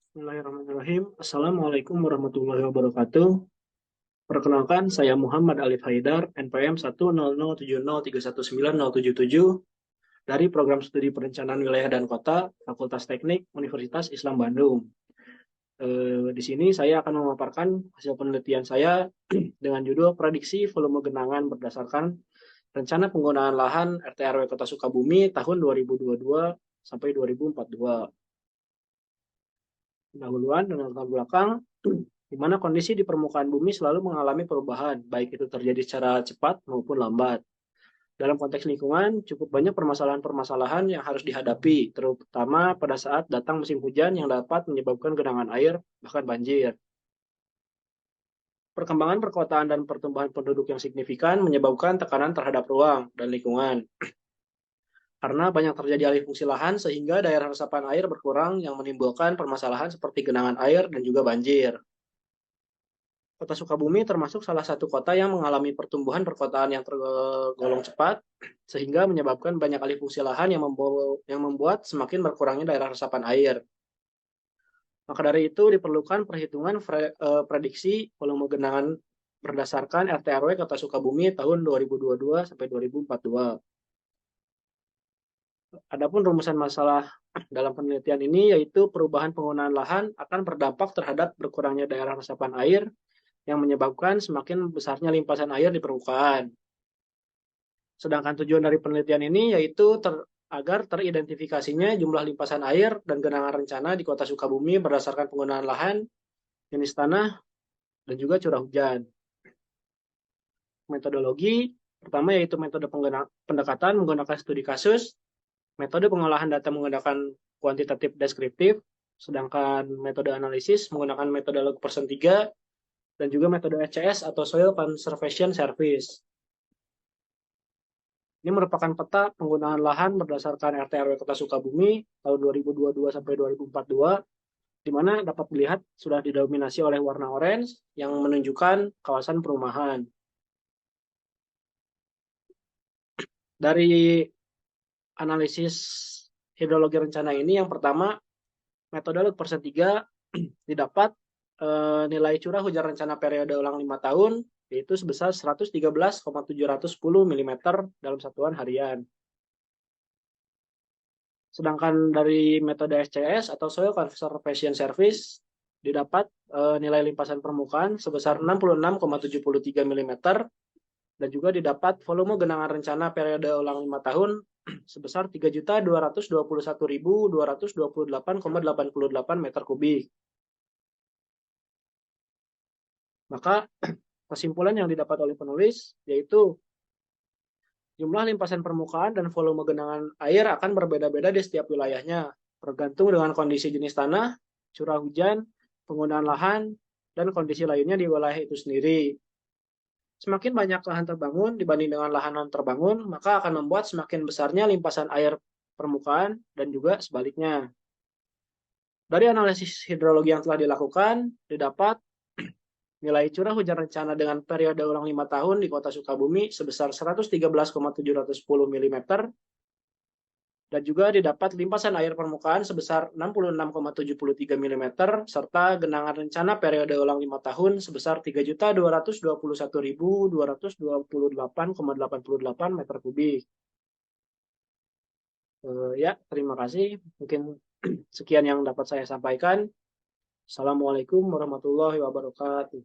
Bismillahirrahmanirrahim. Assalamualaikum warahmatullahi wabarakatuh. Perkenalkan, saya Muhammad Alif Haidar, NPM 10070319077 dari Program Studi Perencanaan Wilayah dan Kota, Fakultas Teknik, Universitas Islam Bandung. Di sini saya akan memaparkan hasil penelitian saya dengan judul Prediksi Volume Genangan berdasarkan Rencana Penggunaan Lahan RT/RW Kota Sukabumi tahun 2022 sampai 2042. Pendahuluan dan latar belakang, di mana kondisi di permukaan bumi selalu mengalami perubahan, baik itu terjadi secara cepat maupun lambat. Dalam konteks lingkungan, cukup banyak permasalahan-permasalahan yang harus dihadapi, terutama pada saat datang musim hujan yang dapat menyebabkan genangan air, bahkan banjir. Perkembangan perkotaan dan pertumbuhan penduduk yang signifikan menyebabkan tekanan terhadap ruang dan lingkungan. Karena banyak terjadi alih fungsi lahan sehingga daerah resapan air berkurang yang menimbulkan permasalahan seperti genangan air dan juga banjir. Kota Sukabumi termasuk salah satu kota yang mengalami pertumbuhan perkotaan yang tergolong cepat, sehingga menyebabkan banyak alih fungsi lahan yang membuat semakin berkurangnya daerah resapan air. Maka dari itu diperlukan perhitungan prediksi volume genangan berdasarkan RT/RW Kota Sukabumi tahun 2022 sampai 2042. Adapun rumusan masalah dalam penelitian ini yaitu perubahan penggunaan lahan akan berdampak terhadap berkurangnya daerah resapan air yang menyebabkan semakin besarnya limpasan air di permukaan. Sedangkan tujuan dari penelitian ini yaitu agar teridentifikasinya jumlah limpasan air dan genangan rencana di Kota Sukabumi berdasarkan penggunaan lahan, jenis tanah, dan juga curah hujan. Metodologi pertama yaitu metode pendekatan menggunakan studi kasus, metode pengolahan data menggunakan kuantitatif deskriptif, sedangkan metode analisis menggunakan metode log persen 3, dan juga metode ECS atau Soil Conservation Service. Ini merupakan peta penggunaan lahan berdasarkan RT/RW Kota Sukabumi tahun 2022 sampai 2042, di mana dapat dilihat sudah didominasi oleh warna orange yang menunjukkan kawasan perumahan. Dari analisis hidrologi rencana ini, yang pertama, metode log persen 3 didapat nilai curah hujan rencana periode ulang 5 tahun, yaitu sebesar 113,710 mm dalam satuan harian. Sedangkan dari metode SCS atau Soil Conservation Service didapat nilai limpasan permukaan sebesar 66,73 mm dan juga didapat volume genangan rencana periode ulang 5 tahun sebesar 3.221.228,88 meter kubik. Maka kesimpulan yang didapat oleh penulis yaitu jumlah limpasan permukaan dan volume genangan air akan berbeda-beda di setiap wilayahnya, bergantung dengan kondisi jenis tanah, curah hujan, penggunaan lahan, dan kondisi lainnya di wilayah itu sendiri. Semakin banyak lahan terbangun dibanding dengan lahan non terbangun, maka akan membuat semakin besarnya limpasan air permukaan dan juga sebaliknya. Dari analisis hidrologi yang telah dilakukan, didapat nilai curah hujan rencana dengan periode ulang 5 tahun di Kota Sukabumi sebesar 113,710 mm dan juga didapat limpasan air permukaan sebesar 66,73 mm serta genangan rencana periode ulang 5 tahun sebesar 3.221.228,88 meter kubik. Ya, terima kasih. Mungkin sekian yang dapat saya sampaikan. Assalamualaikum warahmatullahi wabarakatuh.